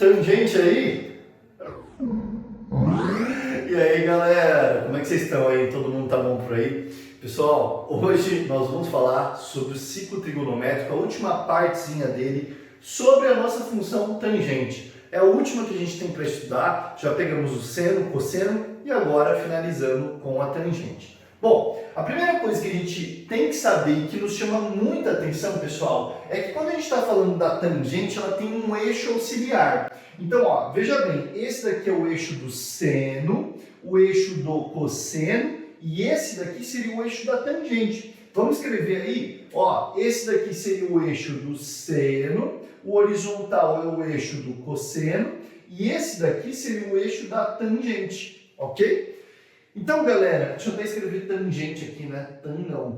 Tangente aí? E aí galera, como é que vocês estão aí? Todo mundo tá bom por aí? Pessoal, hoje nós vamos falar sobre o ciclo trigonométrico, a última partezinha dele, sobre a nossa função tangente. É a última que a gente tem para estudar, já pegamos o seno, o cosseno e agora finalizando com a tangente. Bom, a primeira coisa que a gente tem que saber e que nos chama muita atenção, pessoal, é que quando a gente está falando da tangente, ela tem um eixo auxiliar. Então, ó, veja bem, esse daqui é o eixo do seno, o eixo do cosseno e esse daqui seria o eixo da tangente. Vamos escrever aí, ó, esse daqui seria o eixo do seno, o horizontal é o eixo do cosseno e esse daqui seria o eixo da tangente, ok? Então, galera, deixa eu até escrever tangente aqui, né?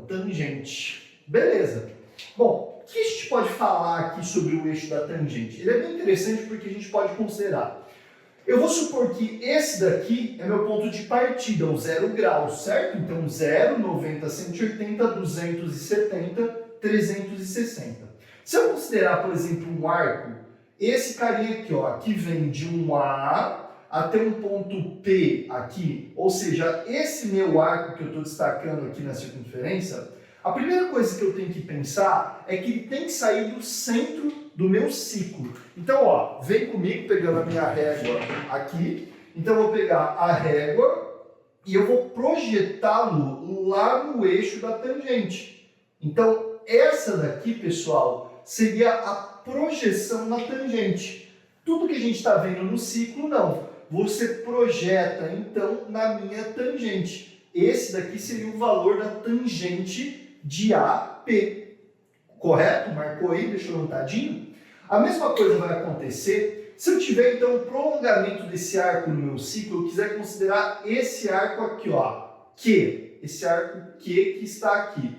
Tangente. Beleza. Bom, o que a gente pode falar aqui sobre o eixo da tangente? Ele é bem interessante porque a gente pode considerar. Eu vou supor que esse daqui é meu ponto de partida, o 0 graus, certo? Então, 0, 90, 180, 270, 360. Se eu considerar, por exemplo, um arco, esse carinha aqui, ó, que vem de um A até um ponto P aqui, ou seja, esse meu arco que eu estou destacando aqui na circunferência, a primeira coisa que eu tenho que pensar é que ele tem que sair do centro do meu ciclo. Então, ó, vem comigo pegando a minha régua aqui. Então, eu vou pegar a régua e eu vou projetá-lo lá no eixo da tangente. Então, essa daqui, pessoal, seria a projeção na tangente. Tudo que a gente está vendo no ciclo, não. Você projeta, então, na minha tangente. Esse daqui seria o valor da tangente de AP. Correto? Marcou aí? Deixou anotadinho? A mesma coisa vai acontecer se eu tiver, então, o prolongamento desse arco no meu ciclo, eu quiser considerar esse arco aqui, ó, Q. Esse arco Q que está aqui.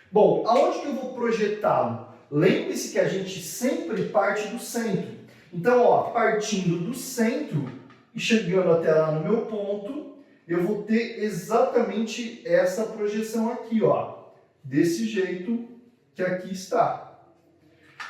Bom, aonde que eu vou projetá-lo? Lembre-se que a gente sempre parte do centro. Então, ó, partindo do centro e chegando até lá no meu ponto, eu vou ter exatamente essa projeção aqui, ó, desse jeito que aqui está.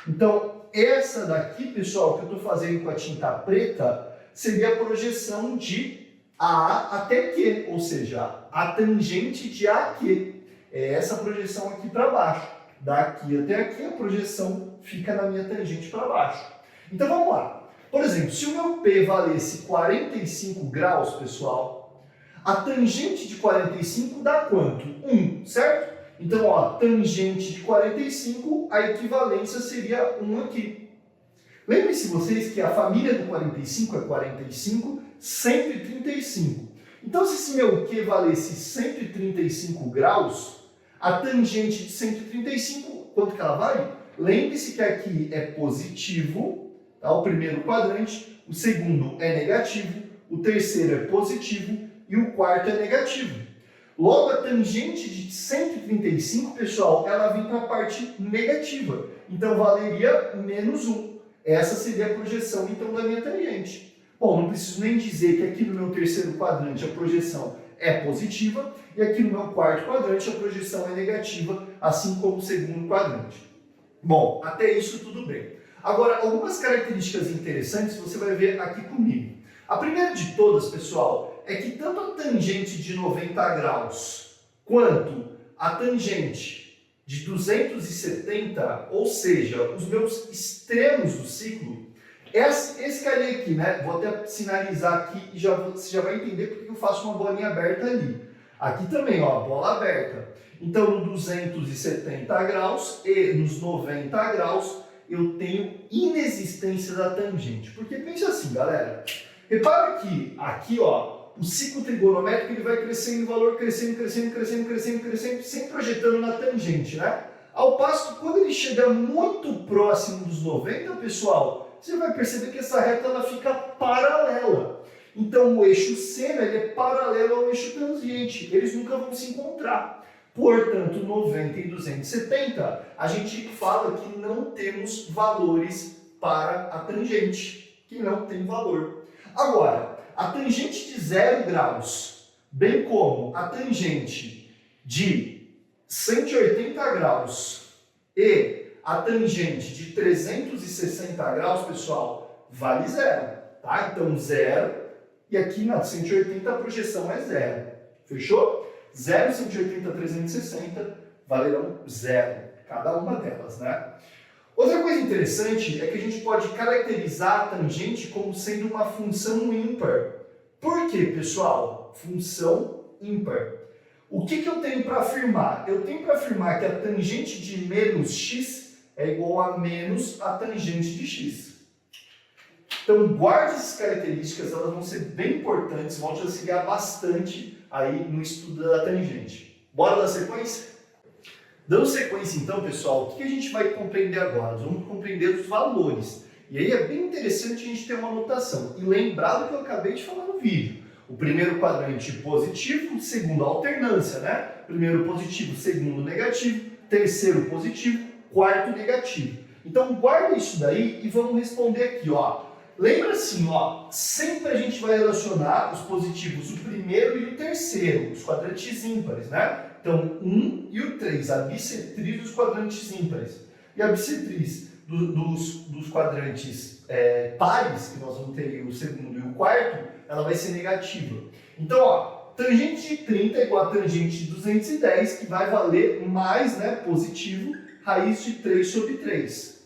Então, essa daqui, pessoal, que eu estou fazendo com a tinta preta, seria a projeção de A até Q, ou seja, a tangente de AQ. É essa projeção aqui para baixo. Daqui até aqui, a projeção fica na minha tangente para baixo. Então, vamos lá. Por exemplo, se o meu P valesse 45 graus, pessoal, a tangente de 45 dá quanto? 1, certo? Então, ó, tangente de 45, a equivalência seria 1 aqui. Lembrem-se vocês que a família do 45 é 45, 135. Então, se esse meu Q valesse 135 graus, a tangente de 135, quanto que ela vale? Lembre-se que aqui é positivo, tá? O primeiro quadrante, o segundo é negativo, o terceiro é positivo e o quarto é negativo. Logo, a tangente de 135, pessoal, ela vem para a parte negativa. Então, valeria menos 1. Essa seria a projeção, então, da minha tangente. Bom, não preciso nem dizer que aqui no meu terceiro quadrante a projeção é positiva e aqui no meu quarto quadrante a projeção é negativa, assim como o segundo quadrante. Bom, até isso tudo bem. Agora, algumas características interessantes você vai ver aqui comigo. A primeira de todas, pessoal, é que tanto a tangente de 90 graus quanto a tangente de 270, ou seja, os meus extremos do ciclo, esse carinha aqui, né? Vou até sinalizar aqui e você já vai entender porque eu faço uma bolinha aberta ali. Aqui também, ó, bola aberta. Então, no 270 graus e nos 90 graus, eu tenho inexistência da tangente. Porque pensa assim, galera. Repara que aqui, ó, o ciclo trigonométrico ele vai crescendo em valor, crescendo, sempre projetando na tangente, né? Ao passo que quando ele chega muito próximo dos 90, pessoal, você vai perceber que essa reta ela fica paralela. Então, o eixo seno ele é paralelo ao eixo tangente. Eles nunca vão se encontrar. Portanto, 90 e 270, a gente fala que não temos valores para a tangente, que não tem valor. Agora, a tangente de 0 graus, bem como a tangente de 180 graus e a tangente de 360 graus, pessoal, vale zero, tá? Então, zero, e aqui na 180 a projeção é zero. Fechou? 0, 180, 360 valerão zero, cada uma delas, né? Outra coisa interessante é que a gente pode caracterizar a tangente como sendo uma função ímpar. Por quê, pessoal? Função ímpar. O que eu tenho para afirmar? Eu tenho para afirmar que a tangente de menos x é igual a menos a tangente de x. Então, guarde essas características, elas vão ser bem importantes, vão te auxiliar bastante aí no estudo da tangente. Bora dar sequência? Dando sequência, então, pessoal, o que a gente vai compreender agora? Nós vamos compreender os valores. E aí é bem interessante a gente ter uma anotação e lembrar do que eu acabei de falar no vídeo. O primeiro quadrante positivo, o segundo alternância, né? Primeiro positivo, segundo negativo, terceiro positivo, quarto negativo. Então guarda isso daí e vamos responder aqui, ó. Lembra assim, ó, sempre a gente vai relacionar os positivos, o primeiro e o terceiro, os quadrantes ímpares, né? Então, 1 e o 3, a bissetriz dos quadrantes ímpares. E a bissetriz dos quadrantes pares, que nós vamos ter o segundo e o quarto, ela vai ser negativa. Então, ó, tangente de 30 é igual a tangente de 210, que vai valer mais, né, positivo, raiz de 3 sobre 3.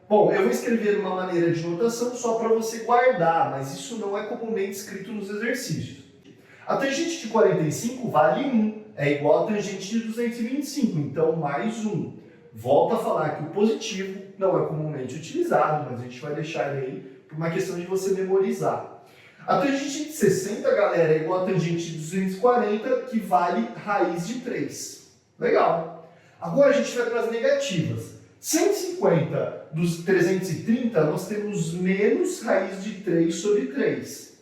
Bom, eu vou escrever uma maneira de notação só para você guardar, mas isso não é comumente escrito nos exercícios. A tangente de 45 vale 1, é igual a tangente de 225, então mais 1. Volto a falar que o positivo não é comumente utilizado, mas a gente vai deixar ele aí por uma questão de você memorizar. A tangente de 60, galera, é igual a tangente de 240, que vale raiz de 3. Legal. Agora a gente vai para as negativas. 150 dos 330, nós temos menos raiz de 3 sobre 3.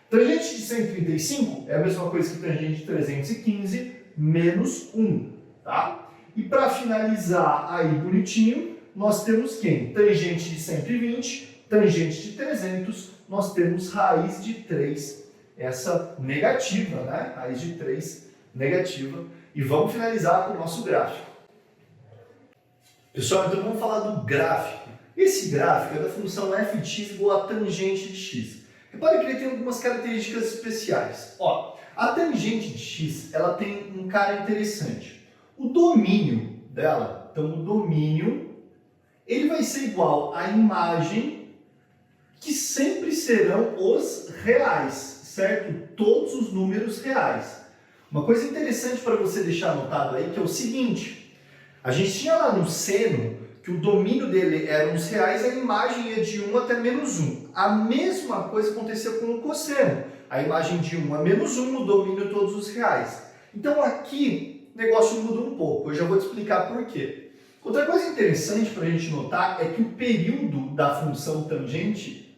Tangente de 135 é a mesma coisa que tangente de 315, menos 1, tá? E para finalizar aí bonitinho, nós temos quem? Tangente de 120, tangente de 300, nós temos raiz de 3, essa negativa, né? Raiz de 3 negativa. E vamos finalizar com o nosso gráfico. Pessoal, então vamos falar do gráfico. Esse gráfico é da função f de x igual a tangente de x. Repare que ele tem algumas características especiais. Ó, a tangente de x, ela tem um cara interessante. O domínio dela, então o domínio, ele vai ser igual à imagem, que sempre serão os reais, certo? Todos os números reais. Uma coisa interessante para você deixar anotado aí, que é o seguinte, a gente tinha lá no seno que o domínio dele eram os reais, a imagem ia de 1 até menos 1. A mesma coisa aconteceu com o cosseno. A imagem de 1 a menos 1, o domínio todos os reais. Então aqui o negócio muda um pouco, eu já vou te explicar por quê. Outra coisa interessante para a gente notar é que o período da função tangente,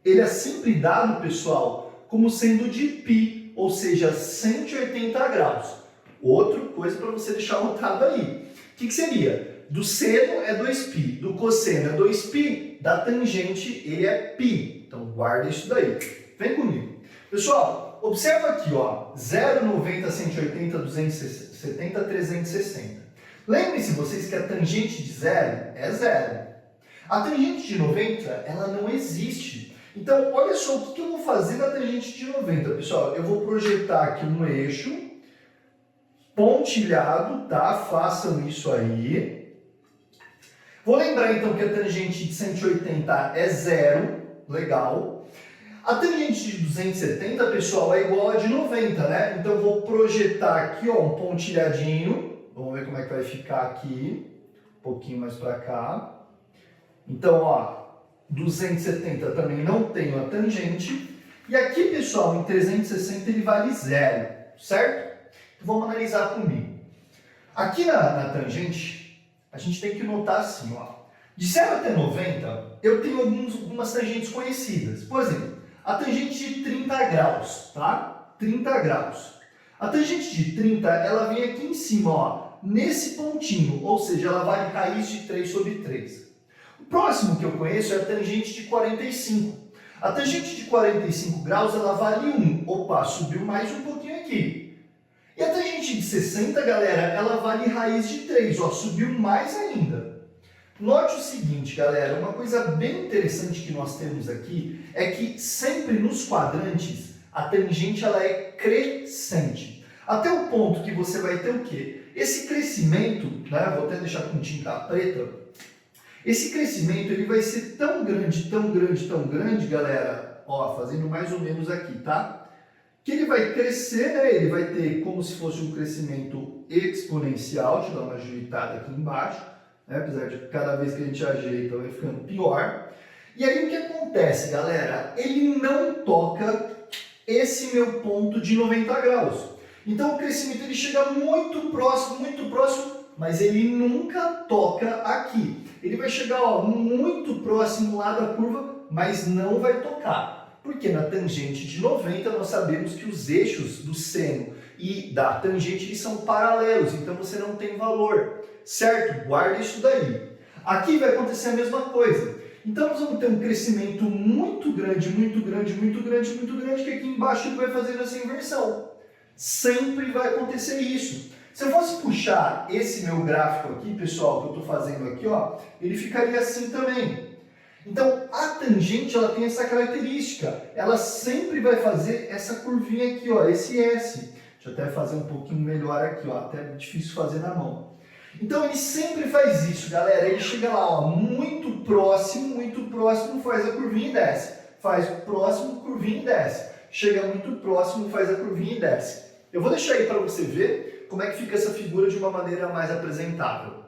ele é sempre dado, pessoal, como sendo de π, ou seja, 180 graus. Outra coisa para você deixar anotado aí. O que seria? Do seno é 2π, do cosseno é 2π, da tangente ele é π. Então guarda isso daí. Vem comigo. Pessoal, observa aqui, ó, 0, 90, 180, 270, 360. Lembrem-se vocês que a tangente de 0 é 0. A tangente de 90, ela não existe. Então, olha só o que eu vou fazer na tangente de 90, pessoal. Eu vou projetar aqui um eixo pontilhado, tá? Façam isso aí. Vou lembrar então que a tangente de 180 é 0, legal. A tangente de 270, pessoal, é igual a de 90, né? Então eu vou projetar aqui, ó, um pontilhadinho. Vamos ver como é que vai ficar aqui. Um pouquinho mais para cá. Então, ó, 270 também não tem a tangente. E aqui, pessoal, em 360 ele vale 0, certo? Então vamos analisar comigo. Aqui na tangente, a gente tem que notar assim, ó. De 0 até 90, eu tenho algumas tangentes conhecidas. Por exemplo, a tangente de 30 graus, tá? 30 graus. A tangente de 30, ela vem aqui em cima, ó, nesse pontinho, ou seja, ela vale raiz de 3 sobre 3. O próximo que eu conheço é a tangente de 45. A tangente de 45 graus, ela vale 1. Opa, subiu mais um pouquinho aqui. E a tangente de 60, galera, ela vale raiz de 3, ó, subiu mais ainda. Note o seguinte, galera, uma coisa bem interessante que nós temos aqui é que sempre nos quadrantes a tangente ela é crescente. Até o ponto que você vai ter o quê? Esse crescimento, né, vou até deixar com tinta preta, esse crescimento ele vai ser tão grande, tão grande, tão grande, galera, ó, fazendo mais ou menos aqui, tá? Que ele vai crescer, né, ele vai ter como se fosse um crescimento exponencial, deixa eu dar uma ajeitada aqui embaixo, né, apesar de cada vez que a gente ajeita vai ficando pior. E aí o que acontece, galera? Ele não toca esse meu ponto de 90 graus. Então o crescimento ele chega muito próximo, mas ele nunca toca aqui. Ele vai chegar ó, muito próximo lá da curva, mas não vai tocar. Porque na tangente de 90 nós sabemos que os eixos do seno e da tangente eles são paralelos, então você não tem valor, certo? Guarda isso daí. Aqui vai acontecer a mesma coisa. Então nós vamos ter um crescimento muito grande, que aqui embaixo ele vai fazer essa inversão. Sempre vai acontecer isso. Se eu fosse puxar esse meu gráfico aqui, pessoal, que eu estou fazendo aqui, ó, ele ficaria assim também. Então a tangente ela tem essa característica, ela sempre vai fazer essa curvinha aqui, ó, esse S. Deixa eu até fazer um pouquinho melhor aqui, ó, até é difícil fazer na mão. Então ele sempre faz isso, galera. Ele chega lá, ó, muito próximo, faz a curvinha e desce. Faz próximo, curvinha e desce. Chega muito próximo, faz a curvinha e desce. Eu vou deixar aí para você ver como é que fica essa figura de uma maneira mais apresentável.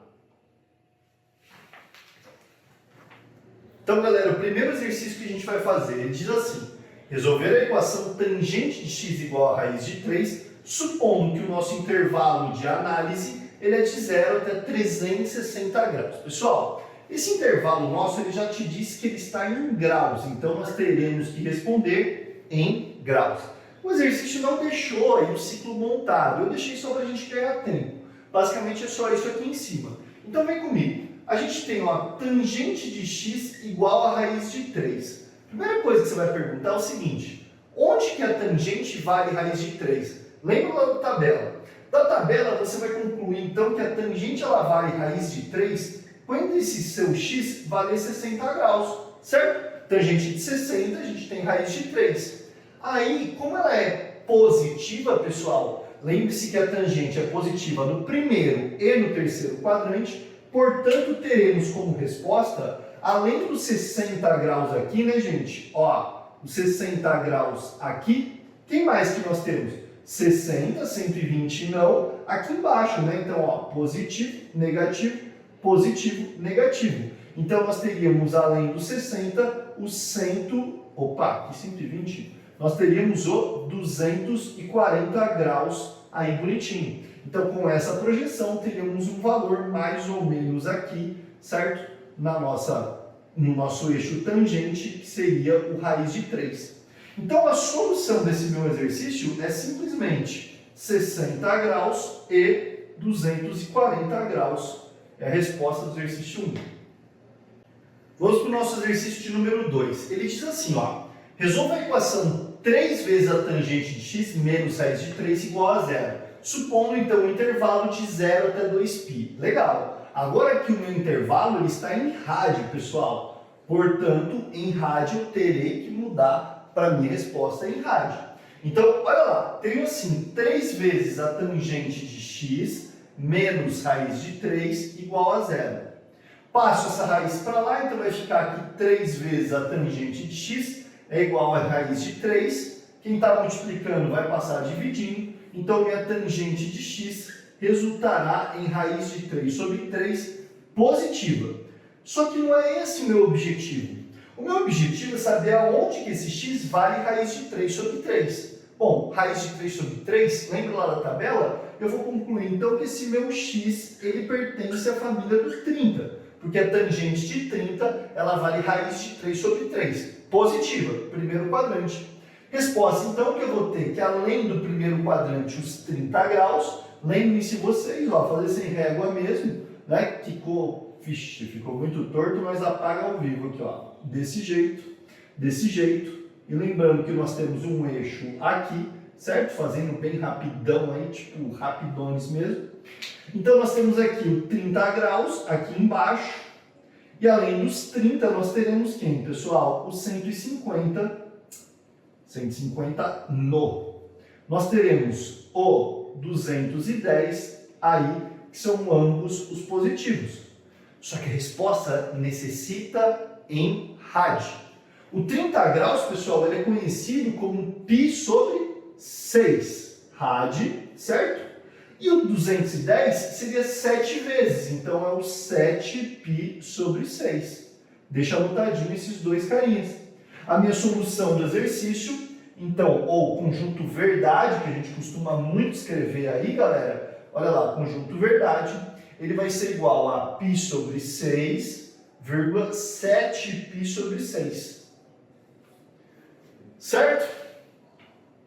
Então, galera, o primeiro exercício que a gente vai fazer, ele diz assim: resolver a equação tangente de x igual a raiz de 3, supondo que o nosso intervalo de análise ele é de 0 até 360 graus. Pessoal, esse intervalo nosso ele já te disse que ele está em graus, então nós teremos que responder em graus. O exercício não deixou aí o ciclo montado, eu deixei só para a gente ganhar tempo. Basicamente é só isso aqui em cima. Então vem comigo. A gente tem ó, tangente de x igual a raiz de 3. Primeira coisa que você vai perguntar é o seguinte: onde que a tangente vale raiz de 3? Lembra lá da tabela. Da tabela você vai concluir então que a tangente ela vale raiz de 3 quando esse seu x valer 60 graus, certo? Tangente de 60 a gente tem raiz de 3. Aí, como ela é positiva, pessoal, lembre-se que a tangente é positiva no primeiro e no terceiro quadrante, portanto, teremos como resposta, além dos 60 graus aqui, né, gente? Ó, os 60 graus aqui, quem mais que nós temos? 60, 120 não, aqui embaixo, né? Então, ó, positivo, negativo, negativo. Então, nós teríamos, além dos 60, o 100, opa, aqui 120, nós teríamos o 240 graus aí bonitinho. Então, com essa projeção, teríamos um valor mais ou menos aqui, certo? No nosso eixo tangente, que seria o raiz de 3. Então, a solução desse meu exercício é simplesmente 60 graus e 240 graus. É a resposta do exercício 1. Vamos para o nosso exercício de número 2. Ele diz assim, ó. Resolva a equação 3 vezes a tangente de x menos raiz de 3 igual a 0. Supondo, então, um intervalo de 0 até 2π. Legal. Agora que o meu intervalo ele está em rádio, pessoal. Portanto, em rádio eu terei que mudar para a minha resposta em rádio. Então, olha lá. Tenho assim, 3 vezes a tangente de x menos raiz de 3 igual a 0. Passo essa raiz para lá, então vai ficar aqui 3 vezes a tangente de x é igual a raiz de 3. Quem está multiplicando vai passar dividindo. Então, minha tangente de x resultará em raiz de 3 sobre 3 positiva. Só que não é esse o meu objetivo. O meu objetivo é saber aonde que esse x vale raiz de 3 sobre 3. Bom, raiz de 3 sobre 3, lembra lá da tabela? Eu vou concluir então que esse meu x ele pertence à família do 30. Porque a tangente de 30 ela vale raiz de 3 sobre 3. Positiva, primeiro quadrante. Resposta, então, que eu vou ter que, além do primeiro quadrante, os 30 graus, lembrem-se vocês, ó, fazer sem régua mesmo, né? Ficou muito torto, mas apaga ao vivo aqui, ó. Desse jeito. E lembrando que nós temos um eixo aqui, certo? Fazendo bem rapidão aí, tipo rapidones mesmo. Então, nós temos aqui o 30 graus, aqui embaixo. E além dos 30, nós teremos quem, pessoal? O 150 no. Nós teremos o 210 aí, que são ambos os positivos. Só que a resposta necessita em rad. O 30 graus, pessoal, ele é conhecido como π sobre 6 rad, certo? E o 210 seria 7 vezes, então é o 7π sobre 6. Deixa anotadinho esses dois carinhas. A minha solução do exercício, então, ou conjunto verdade, que a gente costuma muito escrever aí, galera, olha lá, conjunto verdade, ele vai ser igual a π sobre 6, 7π sobre 6. Certo?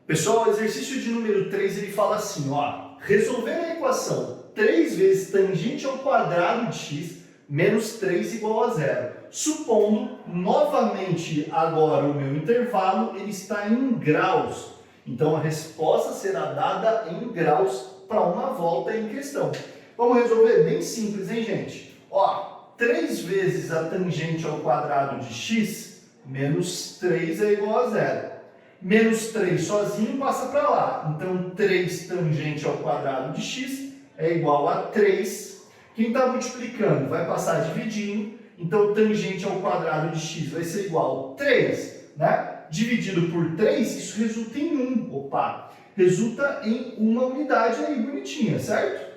Pessoal, o exercício de número 3, ele fala assim, ó, resolver a equação 3 vezes tangente ao quadrado de x menos 3 igual a 0. Supondo, novamente, agora o meu intervalo, ele está em graus. Então, a resposta será dada em graus para uma volta em questão. Vamos resolver? Bem simples, hein, gente? Ó, 3 vezes a tangente ao quadrado de x, menos 3 é igual a 0. Menos 3 sozinho passa para lá. Então, 3 tangente ao quadrado de x é igual a 3. Quem está multiplicando vai passar dividindo. Então, tangente ao quadrado de x vai ser igual a 3, né? Dividido por 3, isso resulta em 1. Opa! Resulta em uma unidade aí bonitinha, certo?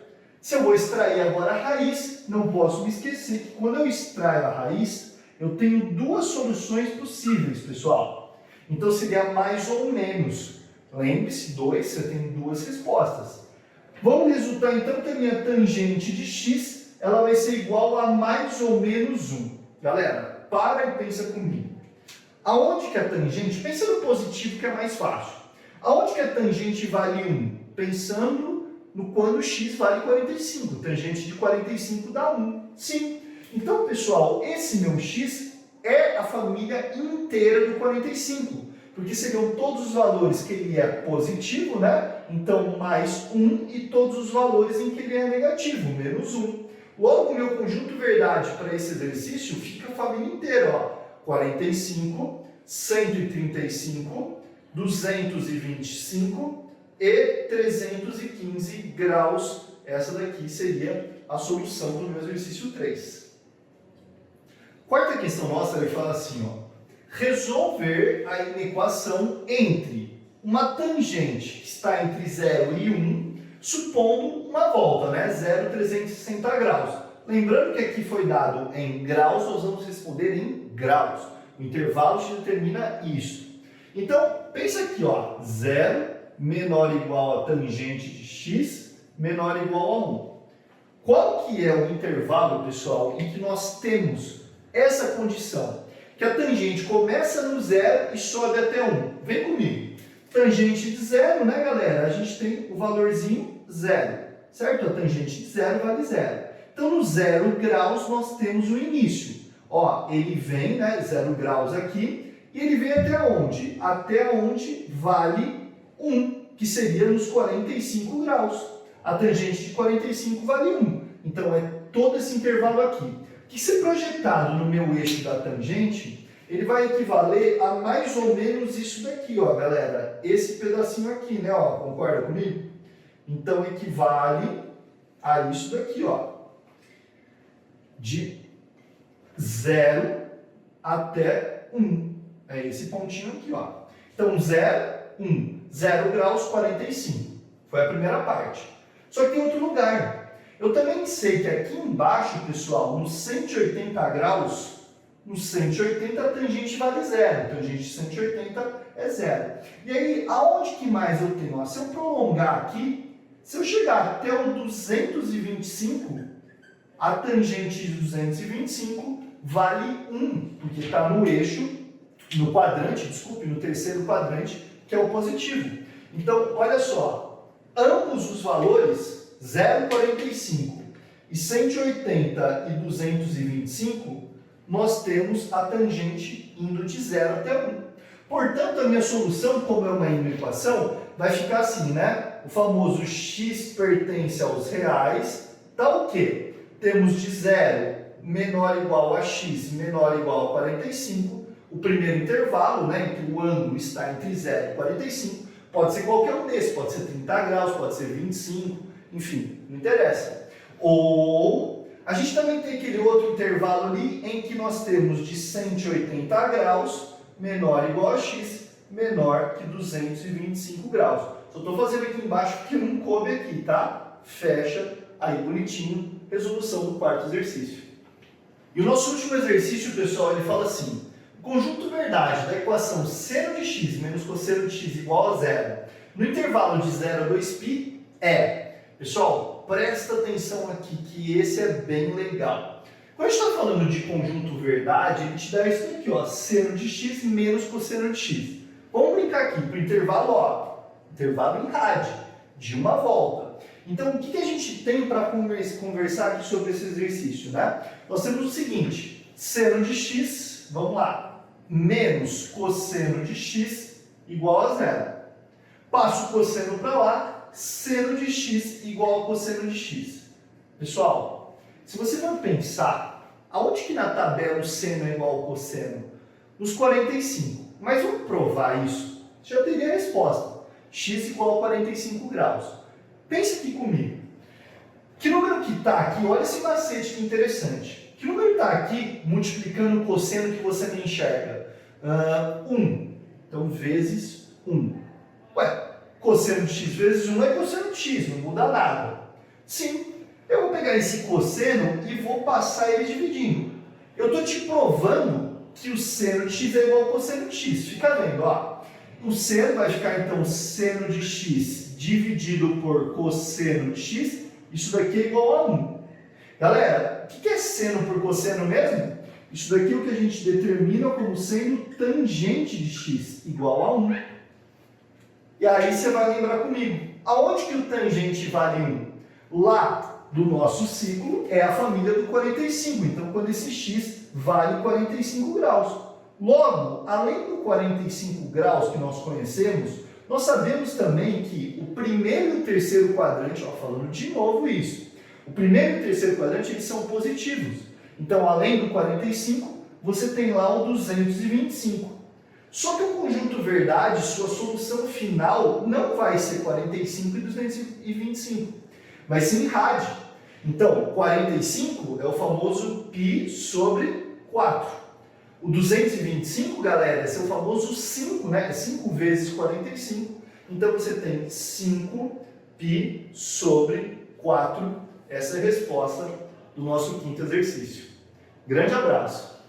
Se eu vou extrair agora a raiz, não posso me esquecer que quando eu extraio a raiz, eu tenho duas soluções possíveis, pessoal. Então, seria mais ou menos. Lembre-se, 2, você tem duas respostas. Vamos resultar, então, que a minha tangente de x, ela vai ser igual a mais ou menos 1. Galera, para e pensa comigo. Aonde que a tangente, pensa no positivo que é mais fácil. Aonde que a tangente vale 1? Pensando no quando x vale 45. Tangente de 45 dá 1. Sim. Então, pessoal, esse meu x é a família inteira do 45. Porque seriam todos os valores que ele é positivo, né? Então, mais 1 e todos os valores em que ele é negativo, menos 1. Logo, o meu conjunto verdade para esse exercício fica a família inteira, ó. 45, 135, 225 e 315 graus. Essa daqui seria a solução do meu exercício 3. Quarta questão nossa, ele fala assim, ó. Resolver a inequação entre uma tangente que está entre 0 e 1, supondo uma volta, né? 0, 360 graus. Lembrando que aqui foi dado em graus, nós vamos responder em graus. O intervalo determina isso. Então, pensa aqui, ó, 0 menor ou igual a tangente de x menor ou igual a 1. Qual que é o intervalo, pessoal, em que nós temos essa condição? Que a tangente começa no 0 e sobe até 1. Vem comigo. Tangente de 0, né, galera? A gente tem o valorzinho 0, certo? A tangente de 0 vale 0. Então, no 0 graus, nós temos o início. Ó, ele vem, né, 0 graus aqui, e ele vem até onde? Até onde vale 1, que seria nos 45 graus. A tangente de 45 vale 1. Então, é todo esse intervalo aqui. Que se projetado no meu eixo da tangente, ele vai equivaler a mais ou menos isso daqui, ó, galera. Esse pedacinho aqui, né, ó, concorda comigo? Então, equivale a isso daqui, ó. De 0 até 1. É esse pontinho aqui, ó. Então, 0, 1. 0 graus, 45. Foi a primeira parte. Só que tem outro lugar. Eu também sei que aqui embaixo, pessoal, nos 180 graus, nos 180 a tangente vale 0. A tangente de 180 é 0. E aí, aonde que mais eu tenho? Ó, se eu prolongar aqui, se eu chegar até o 225, a tangente de 225 vale 1, porque está no eixo, no quadrante, desculpe, no terceiro quadrante, que é o positivo. Então, olha só, ambos os valores, 0,45 e 180 e 225, nós temos a tangente indo de 0 até 1. Portanto, a minha solução, como é uma inequação, vai ficar assim, né? O famoso x pertence aos reais, tá o quê? Temos de 0 menor ou igual a x menor ou igual a 45, o primeiro intervalo, né, em que o ângulo está entre 0 e 45, pode ser qualquer um desses, pode ser 30 graus, pode ser 25, enfim, não interessa. Ou a gente também tem aquele outro intervalo ali em que nós temos de 180 graus menor ou igual a x menor que 225 graus. Só estou fazendo aqui embaixo porque não coube aqui, tá? Fecha aí bonitinho, resolução do quarto exercício. E o nosso último exercício, pessoal, ele fala assim: o conjunto verdade da equação seno de x menos cosseno de x igual a zero no intervalo de 0 a 2π é... Pessoal, presta atenção aqui que esse é bem legal. Quando a gente está falando de conjunto verdade, ele te dá isso aqui, ó, seno de x menos cosseno de x. Vamos brincar aqui para o intervalo, ó, intervalo em rádio, de uma volta. Então, o que a gente tem para conversar aqui sobre esse exercício, né? Nós temos o seguinte: seno de x, vamos lá, menos cosseno de x igual a zero. Passo o cosseno para lá, seno de x igual a cosseno de x. Pessoal, se você for pensar, aonde que na tabela o seno é igual ao cosseno? Nos 45. Mas vamos provar isso. Você já teria a resposta. X igual a 45 graus. Pense aqui comigo. Que número que está aqui? Olha esse macete que interessante. Que número está aqui multiplicando o cosseno que você me enxerga? 1. Então, vezes 1. Ué, cosseno de x vezes 1 é cosseno de x, não muda nada. Sim, eu vou pegar esse cosseno e vou passar ele dividindo. Eu estou te provando que o seno de x é igual ao cosseno de x. Fica vendo, ó. O seno vai ficar, então, seno de x dividido por cosseno de x. Isso daqui é igual a 1. Galera, o que é seno por cosseno mesmo? Isso daqui é o que a gente determina como sendo tangente de x, igual a 1. E aí você vai lembrar comigo, aonde que o tangente vale 1? Lá do nosso ciclo é a família do 45, então quando esse x vale 45 graus. Logo, além do 45 graus que nós conhecemos, nós sabemos também que o primeiro e o terceiro quadrante, ó, falando de novo isso, o primeiro e o terceiro quadrante eles são positivos. Então, além do 45, você tem lá o 225. Só que o conjunto verdade, sua solução final, não vai ser 45 e 225, vai ser em rádio. Então, 45 é o famoso π sobre 4. O 225, galera, é seu famoso 5, né? 5 vezes 45. Então, você tem 5π sobre 4. Essa é a resposta do nosso quinto exercício. Grande abraço!